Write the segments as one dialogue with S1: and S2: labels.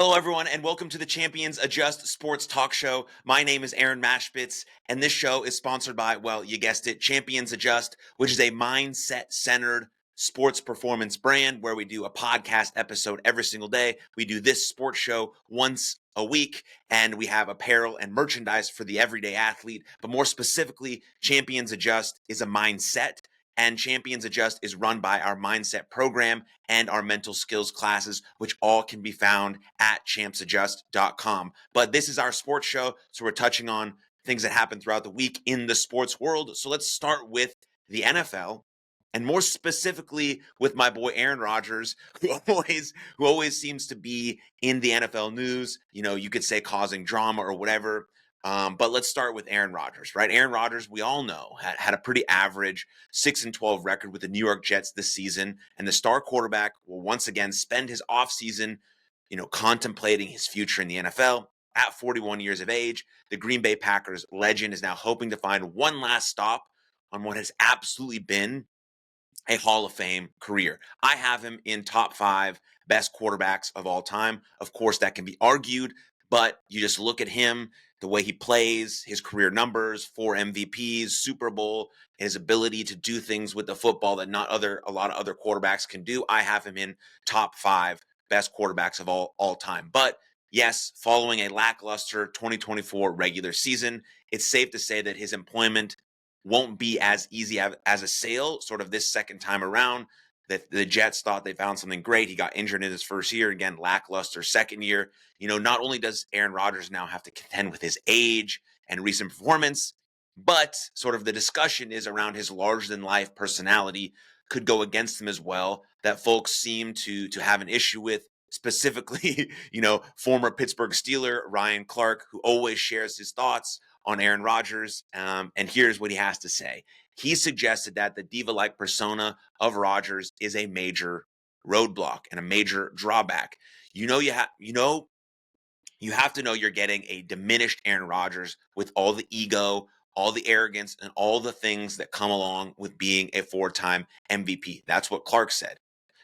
S1: Hello, everyone, and welcome to the Champions Adjust Sports Talk Show. My name is Aaron Machbitz, and this show is sponsored by, well, you guessed it, Champions Adjust, which is a mindset-centered sports performance brand where we do a podcast episode every single day. We do this sports show once a week, and we have apparel and merchandise for the everyday athlete. But more specifically, Champions Adjust is a mindset, and Champions Adjust is run by our mindset program and our mental skills classes, which all can be found at champsadjust.com. But this is our sports show, so we're touching on things that happen throughout the week in the sports world. So let's start with the NFL, and more specifically with my boy Aaron Rodgers, who always seems to be in the NFL news. You know, you could say causing drama or whatever. But let's start with Aaron Rodgers, right? Aaron Rodgers, we all know, had a pretty average 6-12 record with the New York Jets this season, and the star quarterback will once again spend his offseason, contemplating his future in the NFL. At 41 years of age, the Green Bay Packers legend is now hoping to find one last stop on what has absolutely been a Hall of Fame career. I have him in top 5 best quarterbacks of all time. Of course, that can be argued, but you just look at him, the way he plays, his career numbers, 4 MVPs, Super Bowl, his ability to do things with the football that not a lot of other quarterbacks can do. I have him in top 5 best quarterbacks of all time. But yes, following a lackluster 2024 regular season, it's safe to say that his employment won't be as easy as a sale sort of this second time around. That the Jets thought they found something great. He got injured in his first year. Again, lackluster second year. Not only does Aaron Rodgers now have to contend with his age and recent performance, but sort of the discussion is around his larger-than-life personality could go against him as well, that folks seem to have an issue with, specifically, former Pittsburgh Steeler Ryan Clark, who always shares his thoughts on Aaron Rodgers. And here's what he has to say. He suggested that the diva-like persona of Rodgers is a major roadblock and a major drawback. You have to know you're getting a diminished Aaron Rodgers with all the ego, all the arrogance, and all the things that come along with being a 4-time MVP. That's what Clark said.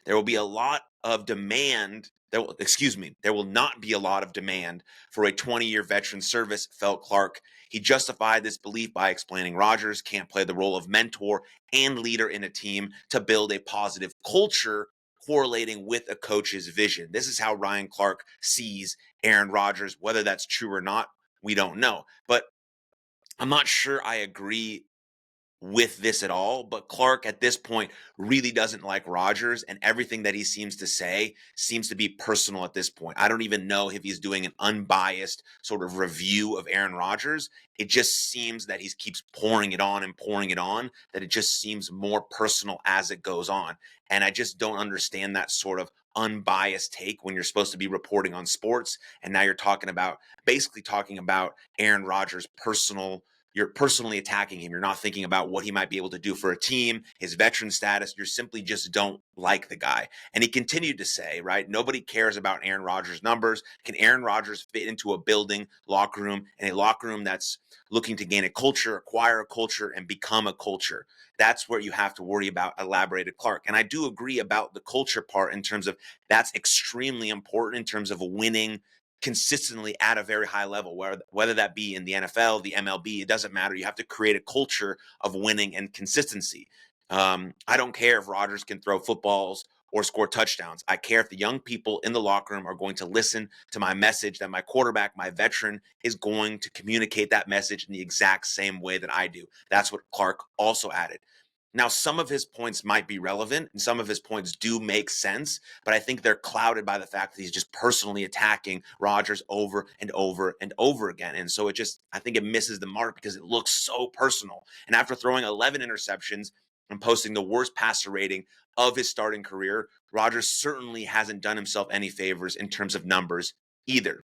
S1: There will be a lot of demand. There will not be a lot of demand for a 20-year veteran service, felt Clark. He justified this belief by explaining Rodgers can't play the role of mentor and leader in a team to build a positive culture correlating with a coach's vision. This is how Ryan Clark sees Aaron Rodgers. Whether that's true or not, we don't know. But I'm not sure I agree with this at all, but Clark at this point really doesn't like Rodgers, and everything that he seems to say seems to be personal at this point. I don't even know if he's doing an unbiased sort of review of Aaron Rodgers. It just seems that he keeps pouring it on and pouring it on, that it just seems more personal as it goes on. And I just don't understand that sort of unbiased take when you're supposed to be reporting on sports, and now you're basically talking about Aaron Rodgers' you're personally attacking him. You're not thinking about what he might be able to do for a team, his veteran status. You simply just don't like the guy. And he continued to say, right, nobody cares about Aaron Rodgers' numbers. Can Aaron Rodgers fit into a building, locker room, and a locker room that's looking to gain a culture, acquire a culture, and become a culture? That's where you have to worry about, elaborated Clark. And I do agree about the culture part in terms of that's extremely important in terms of winning consistently at a very high level, whether that be in the NFL, the MLB, it doesn't matter. You have to create a culture of winning and consistency. I don't care if Rodgers can throw footballs or score touchdowns. I care if the young people in the locker room are going to listen to my message, that my quarterback, my veteran, is going to communicate that message in the exact same way that I do. That's what Clark also added. Now, some of his points might be relevant and some of his points do make sense, but I think they're clouded by the fact that he's just personally attacking Rodgers over and over and over again. And so I think it misses the mark because it looks so personal. And after throwing 11 interceptions and posting the worst passer rating of his starting career, Rodgers certainly hasn't done himself any favors in terms of numbers either.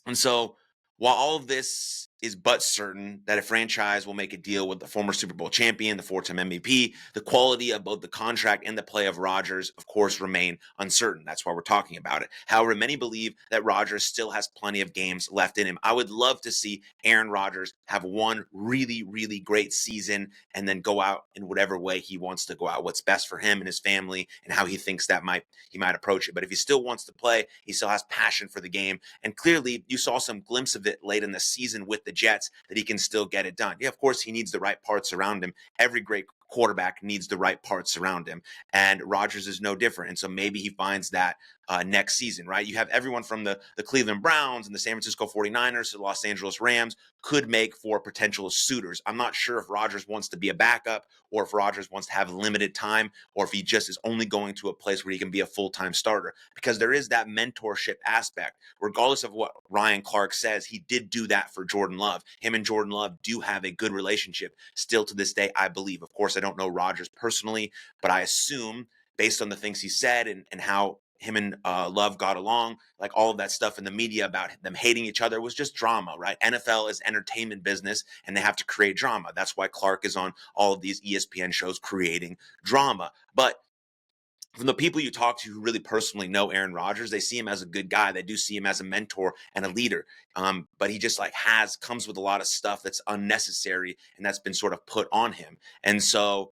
S1: And so while all of this is but certain that a franchise will make a deal with the former Super Bowl champion, the four-time MVP. The quality of both the contract and the play of Rodgers, of course, remain uncertain. That's why we're talking about it. However, many believe that Rodgers still has plenty of games left in him. I would love to see Aaron Rodgers have one really, really great season and then go out in whatever way he wants to go out, what's best for him and his family and how he thinks that he might approach it. But if he still wants to play, he still has passion for the game. And clearly, you saw some glimpse of it late in the season with the Jets that he can still get it done. Yeah, of course, he needs the right parts around him. Every great quarterback needs the right parts around him. And Rodgers is no different. And so maybe he finds that next season, right? You have everyone from the Cleveland Browns and the San Francisco 49ers to the Los Angeles Rams could make for potential suitors. I'm not sure if Rodgers wants to be a backup or if Rodgers wants to have limited time or if he just is only going to a place where he can be a full-time starter, because there is that mentorship aspect. Regardless of what Ryan Clark says, he did do that for Jordan Love. Him and Jordan Love do have a good relationship still to this day, I believe. Of course, I don't know Rodgers personally, but I assume based on the things he said and how him and Love got along, like all of that stuff in the media about them hating each other was just drama, right? NFL is entertainment business and they have to create drama. That's why Clark is on all of these ESPN shows creating drama. But from the people you talk to who really personally know Aaron Rodgers, they see him as a good guy. They do see him as a mentor and a leader. But he just comes with a lot of stuff that's unnecessary and that's been sort of put on him. And so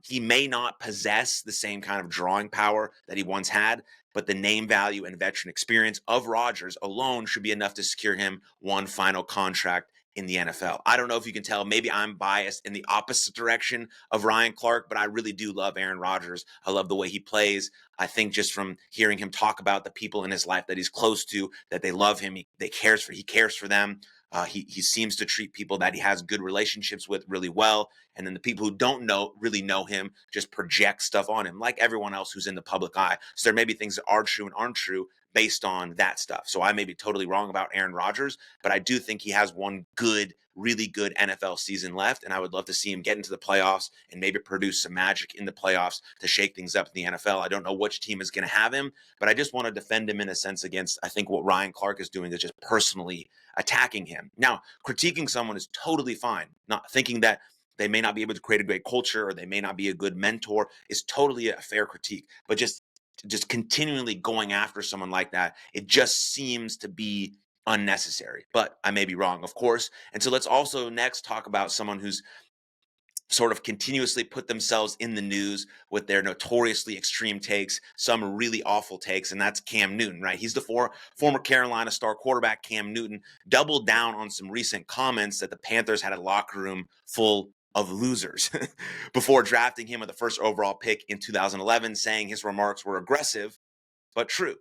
S1: he may not possess the same kind of drawing power that he once had, but the name value and veteran experience of Rodgers alone should be enough to secure him one final contract in the NFL. I don't know if you can tell, maybe I'm biased in the opposite direction of Ryan Clark, but I really do love Aaron Rodgers. I love the way he plays. I think just from hearing him talk about the people in his life that he's close to, that they love him, he cares for them. He seems to treat people that he has good relationships with really well. And then the people who don't really know him just project stuff on him, like everyone else who's in the public eye. So there may be things that are true and aren't true based on that stuff. So I may be totally wrong about Aaron Rodgers, but I do think he has one really good NFL season left. And I would love to see him get into the playoffs and maybe produce some magic in the playoffs to shake things up in the NFL. I don't know which team is going to have him, but I just want to defend him in a sense against, I think what Ryan Clark is doing is just personally attacking him. Now, critiquing someone is totally fine. Not thinking that they may not be able to create a great culture or they may not be a good mentor is totally a fair critique, but just continually going after someone like that, it just seems to be unnecessary. But I may be wrong, of course. And so let's also next talk about someone who's sort of continuously put themselves in the news with their notoriously extreme takes, some really awful takes, and that's Cam Newton, right? He's the former Carolina star quarterback. Cam Newton doubled down on some recent comments that the Panthers had a locker room full of losers before drafting him with the first overall pick in 2011, saying his remarks were aggressive but true.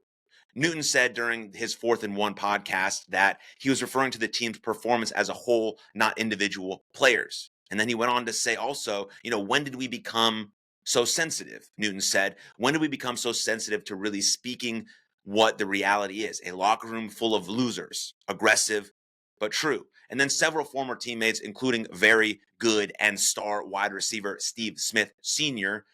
S1: Newton said during his 4th and 1 podcast that he was referring to the team's performance as a whole, not individual players. And then he went on to say also, when did we become so sensitive? Newton said, when did we become so sensitive to really speaking what the reality is? A locker room full of losers, aggressive, but true. And then several former teammates, including very good and star wide receiver Steve Smith Sr.,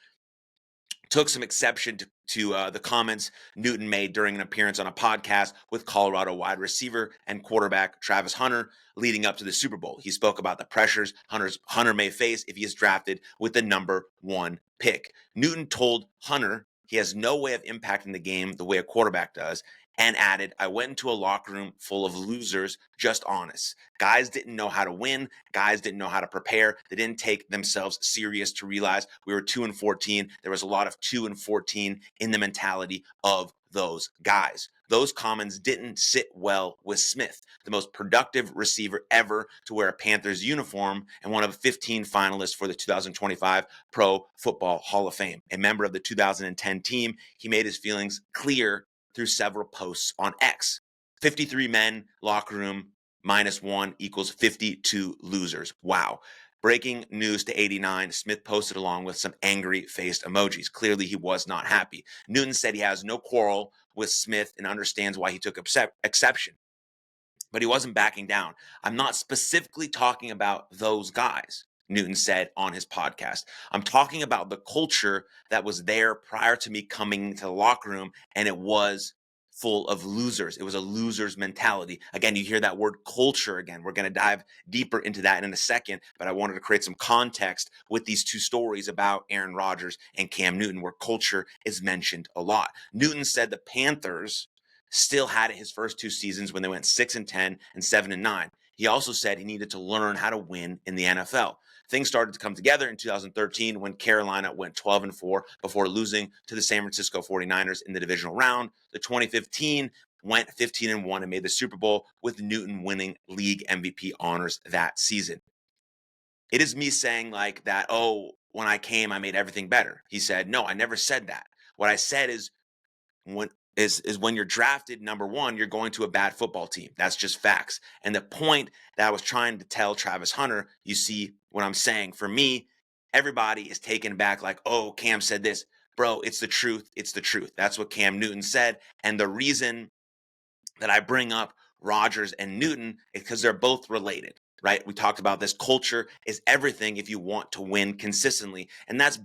S1: took some exception to the comments Newton made during an appearance on a podcast with Colorado wide receiver and quarterback Travis Hunter leading up to the Super Bowl. He spoke about the pressures Hunter may face if he is drafted with the number 1 pick. Newton told Hunter he has no way of impacting the game the way a quarterback does, and added, I went into a locker room full of losers, just honest. Guys didn't know how to win. Guys didn't know how to prepare. They didn't take themselves serious to realize we were 2-14. There was a lot of 2-14 in the mentality of those guys. Those comments didn't sit well with Smith, the most productive receiver ever to wear a Panthers uniform and one of 15 finalists for the 2025 Pro Football Hall of Fame. A member of the 2010 team, he made his feelings clear through several posts on X. 53 men, locker room, -1 equals 52 losers. Wow. Breaking news to 89, Smith posted along with some angry-faced emojis. Clearly, he was not happy. Newton said he has no quarrel with Smith and understands why he took exception. But he wasn't backing down. I'm not specifically talking about those guys, Newton said on his podcast. I'm talking about the culture that was there prior to me coming to the locker room, and it was full of losers. It was a loser's mentality. Again, you hear that word culture again. We're going to dive deeper into that in a second, but I wanted to create some context with these two stories about Aaron Rodgers and Cam Newton, where culture is mentioned a lot. Newton said the Panthers still had it his first two seasons when they went 6-10 and 7-9. He also said he needed to learn how to win in the NFL. Things started to come together in 2013 when Carolina went 12-4 before losing to the San Francisco 49ers in the divisional round. The 2015 went 15-1 and made the Super Bowl, with Newton winning league MVP honors that season. It is me saying like that, oh, when I came, I made everything better. He said, no, I never said that. What I said is when you're drafted number one, you're going to a bad football team. That's just facts. And the point that I was trying to tell Travis Hunter, you see what I'm saying? For me, everybody is taken back like, oh, Cam said this. Bro, it's the truth. It's the truth. That's what Cam Newton said. And the reason that I bring up Rodgers and Newton is because they're both related, right? We talked about this. Culture is everything if you want to win consistently. And that's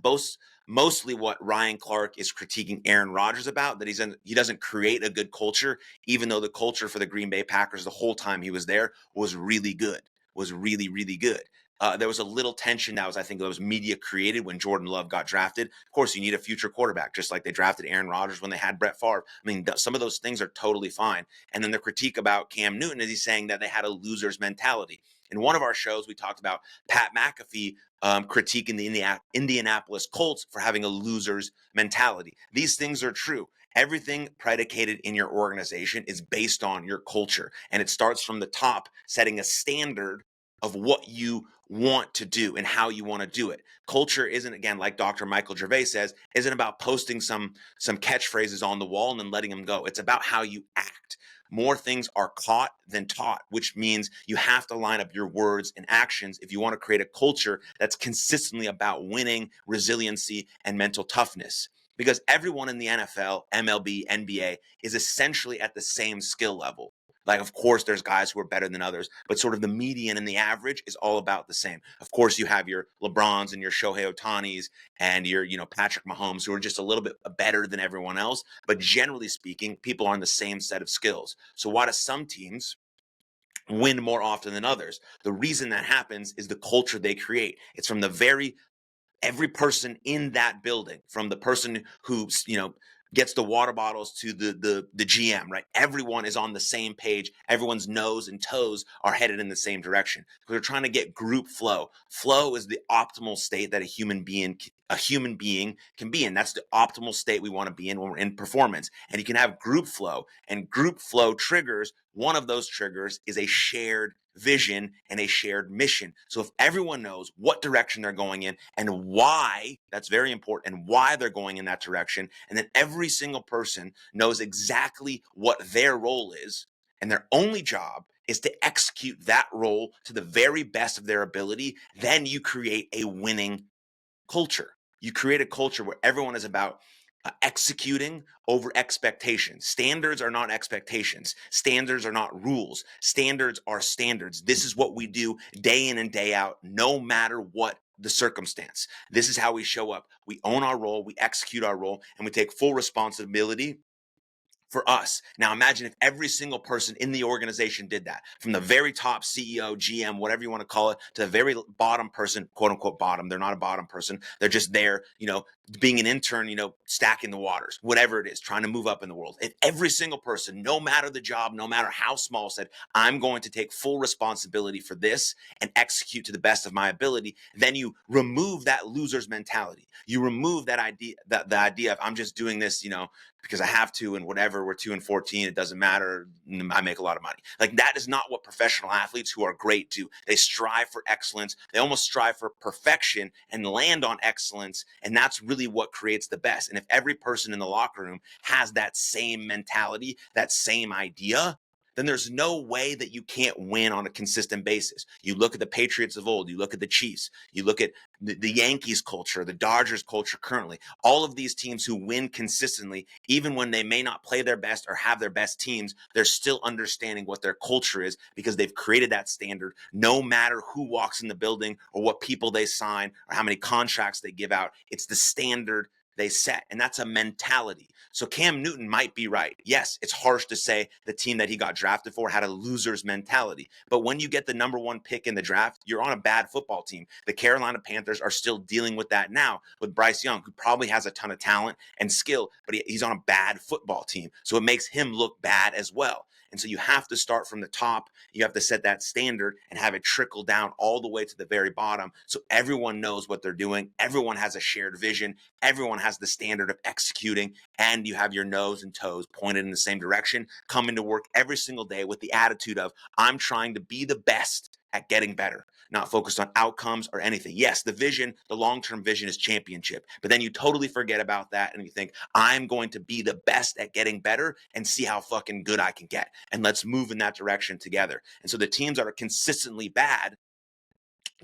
S1: mostly what Ryan Clark is critiquing Aaron Rodgers about, that he doesn't create a good culture, even though the culture for the Green Bay Packers the whole time he was there was really good, was really, really good. There was a little tension I think that was media created when Jordan Love got drafted. Of course, you need a future quarterback, just like they drafted Aaron Rodgers when they had Brett Favre. I mean, some of those things are totally fine. And then the critique about Cam Newton is he's saying that they had a loser's mentality. In one of our shows, we talked about Pat McAfee critiquing the Indianapolis Colts for having a loser's mentality. These things are true. Everything predicated in your organization is based on your culture. And it starts from the top, setting a standard of what you want to do and how you want to do it. Culture isn't, again, like Dr. Michael Gervais says, isn't about posting some catchphrases on the wall and then letting them go. It's about how you act. More things are caught than taught, which means you have to line up your words and actions if you want to create a culture that's consistently about winning, resiliency, and mental toughness. Because everyone in the NFL, MLB, NBA is essentially at the same skill level. Like, of course, there's guys who are better than others, but sort of the median and the average is all about the same. Of course, you have your LeBrons and your Shohei Ohtanis and your, Patrick Mahomes, who are just a little bit better than everyone else. But generally speaking, people are on the same set of skills. So why do some teams win more often than others? The reason that happens is the culture they create. It's from every person in that building, from the person who, gets the water bottles to the GM, right? Everyone is on the same page. Everyone's nose and toes are headed in the same direction. We're trying to get group flow. Flow is the optimal state that a human being can be in. That's the optimal state we want to be in when we're in performance. And you can have group flow, and group flow triggers. One of those triggers is a shared vision and a shared mission. So if everyone knows what direction they're going in and why, that's very important, and why they're going in that direction, and then every single person knows exactly what their role is, and their only job is to execute that role to the very best of their ability, then you create a winning culture. You create a culture where everyone is about executing over expectations. Standards are not expectations. Standards are not rules. Standards are standards. This is what we do day in and day out, no matter what the circumstance. This is how we show up. We own our role, we execute our role, and we take full responsibility for us. Now imagine if every single person in the organization did that, from the very top CEO, GM, whatever you want to call it, to the very bottom person, quote unquote bottom. They're not a bottom person. They're just there, being an intern, stacking the waters, whatever it is, trying to move up in the world. If every single person, no matter the job, no matter how small, said, I'm going to take full responsibility for this and execute to the best of my ability, then you remove that loser's mentality. You remove that idea, the idea of I'm just doing this, because I have to, and whatever, we're 2-14, it doesn't matter, I make a lot of money. Like, that is not what professional athletes who are great do. They strive for excellence. They almost strive for perfection and land on excellence. And that's really what creates the best. And if every person in the locker room has that same mentality, that same idea, then there's no way that you can't win on a consistent basis. You look at the Patriots of old, you look at the Chiefs, you look at the Yankees culture, the Dodgers culture currently, all of these teams who win consistently, even when they may not play their best or have their best teams, they're still understanding what their culture is because they've created that standard no matter who walks in the building or what people they sign or how many contracts they give out. It's the standard they set. And that's a mentality. So Cam Newton might be right. Yes, it's harsh to say the team that he got drafted for had a loser's mentality. But when you get the number one pick in the draft, you're on a bad football team. The Carolina Panthers are still dealing with that now with Bryce Young, who probably has a ton of talent and skill, but he's on a bad football team. So it makes him look bad as well. And so you have to start from the top. You have to set that standard and have it trickle down all the way to the very bottom so everyone knows what they're doing. Everyone has a shared vision. Everyone has the standard of executing, and you have your nose and toes pointed in the same direction, coming to work every single day with the attitude of, I'm trying to be the best at getting better, not focused on outcomes or anything. Yes, the vision, the long-term vision is championship, but then you totally forget about that and you think, I'm going to be the best at getting better and see how fucking good I can get. And let's move in that direction together. And so the teams that are consistently bad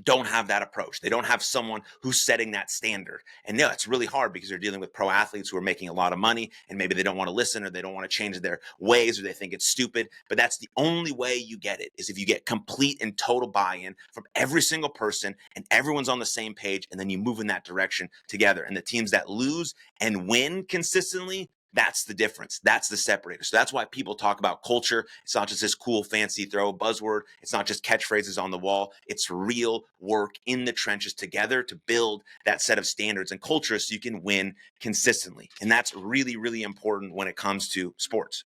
S1: don't have that approach. They don't have someone who's setting that standard. And yeah, it's really hard because they're dealing with pro athletes who are making a lot of money and maybe they don't want to listen or they don't want to change their ways or they think it's stupid. But that's the only way you get it, is if you get complete and total buy-in from every single person and everyone's on the same page, and then you move in that direction together. And the teams that lose and win consistently, that's the difference. That's the separator. So that's why people talk about culture. It's not just this cool, fancy throw buzzword. It's not just catchphrases on the wall. It's real work in the trenches together to build that set of standards and culture so you can win consistently. And that's really, really important when it comes to sports.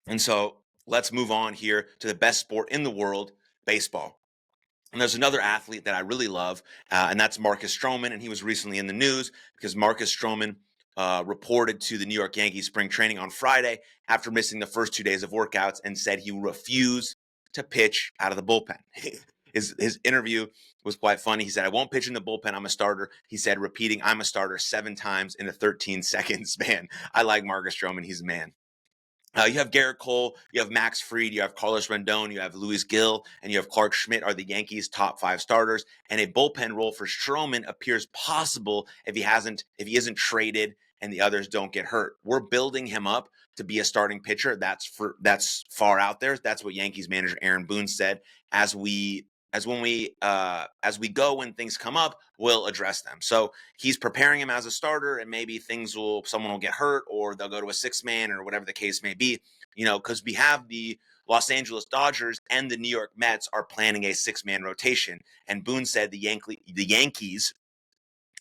S1: And so let's move on here to the best sport in the world, baseball. And there's another athlete that I really love, and that's Marcus Stroman. And he was recently in the news because Marcus Stroman reported to the New York Yankees spring training on Friday after missing the first 2 days of workouts and said he refused to pitch out of the bullpen. His interview was quite funny. He said, I won't pitch in the bullpen. I'm a starter. He said, repeating, I'm a starter 7 times in a 13-second span. I like Marcus Stroman. He's a man. You have Garrett Cole, you have Max Fried, you have Carlos Rendon, you have Luis Gil, and you have Clark Schmidt are the Yankees' top 5 starters. And a bullpen role for Stroman appears possible if he isn't traded and the others don't get hurt. We're building him up to be a starting pitcher. That's far out there. That's what Yankees manager Aaron Boone said. As we go when things come up, we'll address them. So he's preparing him as a starter, and maybe someone will get hurt or they'll go to a 6-man or whatever the case may be, because we have the Los Angeles Dodgers and the New York Mets are planning a 6-man rotation. And Boone said the Yankees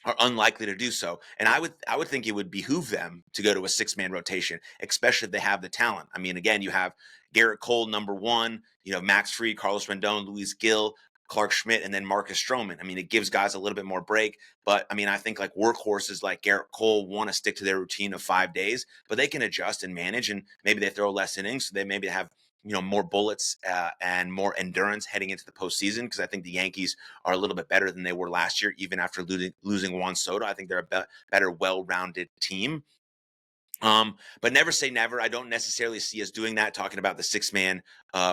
S1: are unlikely to do so. And I would think it would behoove them to go to a 6-man rotation, especially if they have the talent. I mean, again, you have Garrett Cole, number 1, Max Fried, Carlos Rendon, Luis Gil, Clark Schmidt, and then Marcus Stroman. I mean, it gives guys a little bit more break, but I mean, I think like workhorses like Garrett Cole want to stick to their routine of 5 days, but they can adjust and manage, and maybe they throw less innings, so they maybe have more bullets and more endurance heading into the postseason, because I think the Yankees are a little bit better than they were last year, even after losing Juan Soto. I think they're a better, well-rounded team. But never say never. I don't necessarily see us doing that, talking about the 6-man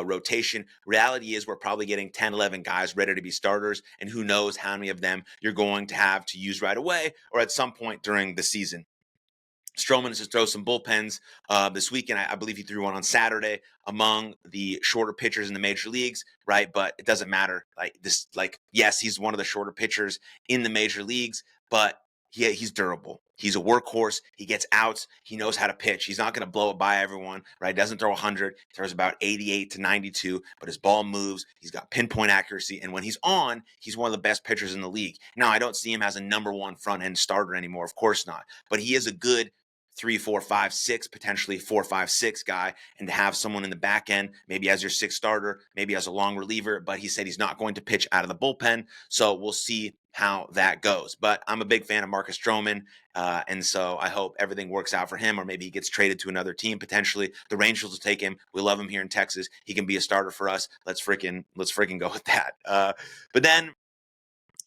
S1: rotation. Reality is we're probably getting 10, 11 guys ready to be starters, and who knows how many of them you're going to have to use right away or at some point during the season. Stroman is to throw some bullpens this weekend. I believe he threw one on Saturday among the shorter pitchers in the major leagues, right? But it doesn't matter. Yes, he's one of the shorter pitchers in the major leagues, but he's durable. He's a workhorse. He gets outs. He knows how to pitch. He's not going to blow it by everyone, right? Doesn't throw 100. He throws about 88 to 92, but his ball moves. He's got pinpoint accuracy. And when he's on, he's one of the best pitchers in the league. Now, I don't see him as a number 1 front-end starter anymore. Of course not. But he is a good 3, 4, 5, 6, potentially 4, 5, 6 guy, and to have someone in the back end, maybe as your 6th starter, maybe as a long reliever, but he said he's not going to pitch out of the bullpen. So we'll see how that goes. But I'm a big fan of Marcus Stroman, and so I hope everything works out for him, or maybe he gets traded to another team potentially. The Rangers will take him. We love him here in Texas. He can be a starter for us. Let's freaking go with that. But then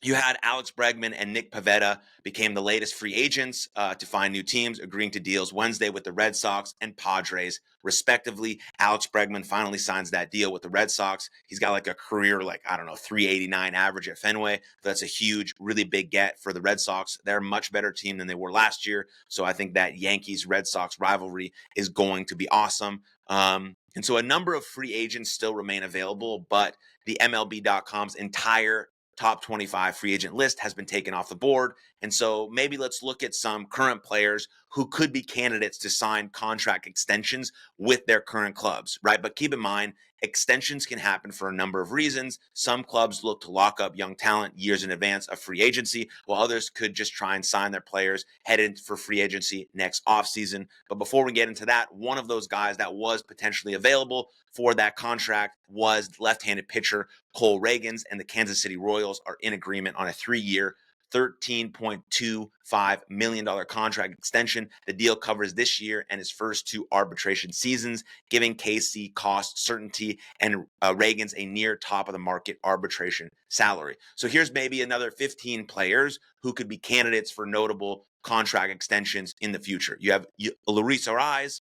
S1: you had Alex Bregman and Nick Pivetta became the latest free agents to find new teams, agreeing to deals Wednesday with the Red Sox and Padres, respectively. Alex Bregman finally signs that deal with the Red Sox. He's got like a career, 389 average at Fenway. That's a huge, really big get for the Red Sox. They're a much better team than they were last year. So I think that Yankees-Red Sox rivalry is going to be awesome. And so a number of free agents still remain available, but the MLB.com's entire top 25 free agent list has been taken off the board. And so maybe let's look at some current players who could be candidates to sign contract extensions with their current clubs, right? But keep in mind, extensions can happen for a number of reasons. Some clubs look to lock up young talent years in advance of free agency, while others could just try and sign their players headed for free agency next offseason. But before we get into that, one of those guys that was potentially available for that contract was left-handed pitcher Cole Ragans, and the Kansas City Royals are in agreement on a 3-year, $13.25 million contract extension. The deal covers this year and his first 2 arbitration seasons, giving KC cost certainty and Ragans a near top of the market arbitration salary. So here's maybe another 15 players who could be candidates for notable contract extensions in the future. You have Luis Arraez.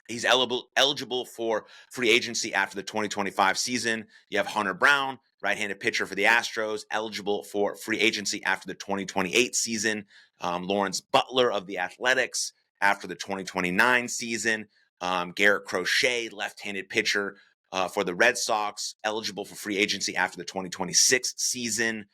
S1: He's eligible for free agency after the 2025 season. You have Hunter Brown, right-handed pitcher for the Astros, eligible for free agency after the 2028 season. Lawrence Butler of the Athletics after the 2029 season. Garrett Crochet, left-handed pitcher for the Red Sox, eligible for free agency after the 2026 season.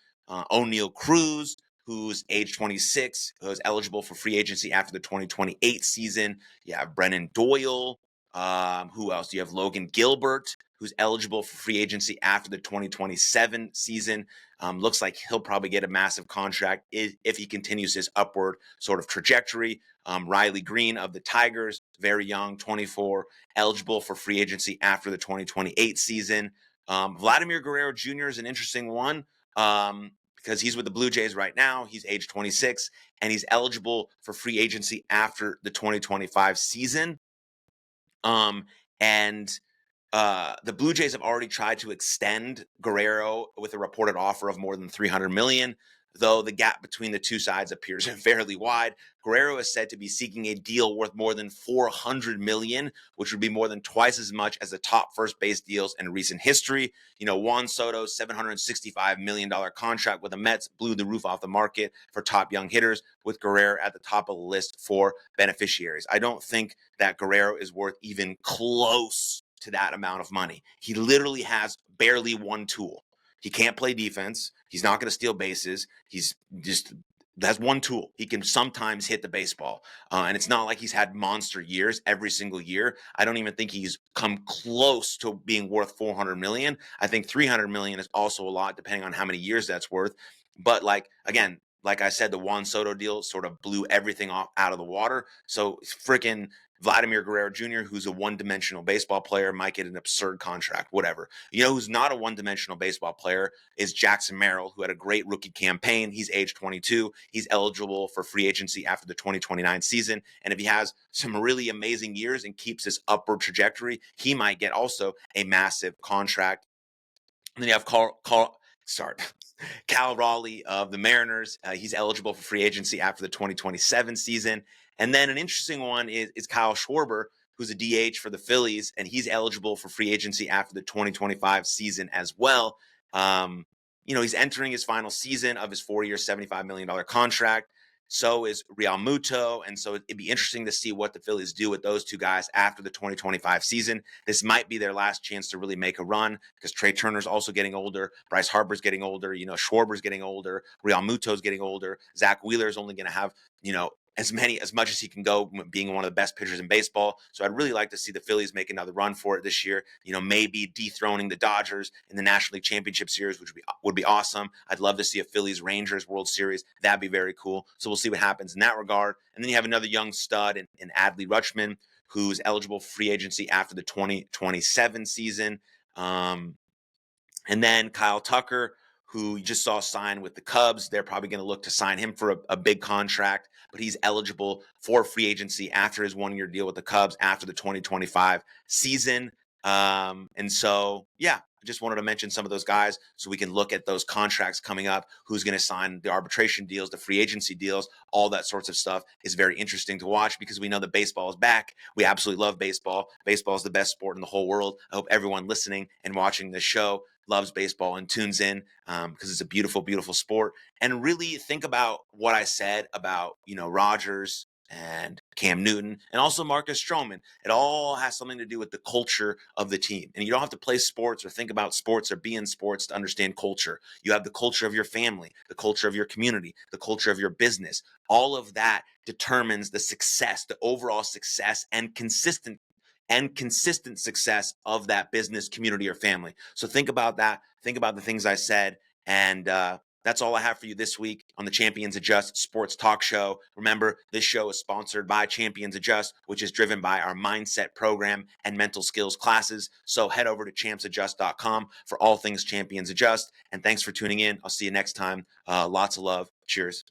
S1: O'Neal Cruz, who's age 26, who's eligible for free agency after the 2028 season. You have Brennan Doyle. Who else? You have Logan Gilbert, who's eligible for free agency after the 2027 season. Looks like he'll probably get a massive contract if he continues his upward sort of trajectory. Riley Green of the Tigers, very young, 24, eligible for free agency after the 2028 season. Vladimir Guerrero Jr. is an interesting one. Because he's with the Blue Jays right now. He's age 26, and he's eligible for free agency after the 2025 season. The Blue Jays have already tried to extend Guerrero with a reported offer of more than $300 million, though the gap between the two sides appears fairly wide. Guerrero is said to be seeking a deal worth more than $400 million, which would be more than twice as much as the top first base deals in recent history. You know, Juan Soto's $765 million contract with the Mets blew the roof off the market for top young hitters, with Guerrero at the top of the list for beneficiaries. I don't think that Guerrero is worth even close to that amount of money. He literally has barely one tool. He can't play defense. He's not going to steal bases. He's just has one tool. He can sometimes hit the baseball. And it's not like he's had monster years every single year. I don't even think he's come close to being worth $400 million. I think $300 million is also a lot, depending on how many years that's worth. But again, like I said, the Juan Soto deal sort of blew everything out of the water. So freaking Vladimir Guerrero Jr., who's a one-dimensional baseball player, might get an absurd contract, whatever. You know who's not a one-dimensional baseball player is Jackson Merrill, who had a great rookie campaign. He's age 22. He's eligible for free agency after the 2029 season. And if he has some really amazing years and keeps this upward trajectory, he might get also a massive contract. And then you have Cal Raleigh of the Mariners. He's eligible for free agency after the 2027 season. And then an interesting one is Kyle Schwarber, who's a DH for the Phillies, and he's eligible for free agency after the 2025 season as well. He's entering his final season of his 4-year, $75 million contract. So is Real Muto. And so it'd be interesting to see what the Phillies do with those two guys after the 2025 season. This might be their last chance to really make a run because Trey Turner's also getting older. Bryce Harper's getting older. Schwarber's getting older. Real Muto's getting older. Zach Wheeler's only going to have, as much as he can go, being one of the best pitchers in baseball. So I'd really like to see the Phillies make another run for it this year. Maybe dethroning the Dodgers in the National League Championship Series, which would be awesome. I'd love to see a Phillies Rangers World Series. That'd be very cool. So we'll see what happens in that regard. And then you have another young stud in Adley Rutschman, who's eligible for free agency after the 2027 season. And then Kyle Tucker, who you just saw sign with the Cubs. They're probably going to look to sign him for a big contract, but he's eligible for free agency after his 1-year deal with the Cubs after the 2025 season. And so, I just wanted to mention some of those guys so we can look at those contracts coming up, who's going to sign the arbitration deals, the free agency deals, all that sorts of stuff is very interesting to watch because we know that baseball is back. We absolutely love baseball. Baseball is the best sport in the whole world. I hope everyone listening and watching this show loves baseball and tunes in because it's a beautiful, beautiful sport. And really think about what I said about, Rodgers and Cam Newton, and also Marcus Stroman. It all has something to do with the culture of the team. And you don't have to play sports or think about sports or be in sports to understand culture. You have the culture of your family, the culture of your community, the culture of your business. All of that determines the success, the overall success and consistent success of that business, community, or family. So think about that. Think about the things I said. And that's all I have for you this week on the Champions Adjust Sports Talk Show. Remember, this show is sponsored by Champions Adjust, which is driven by our mindset program and mental skills classes. So head over to champsadjust.com for all things Champions Adjust. And thanks for tuning in. I'll see you next time. Lots of love. Cheers.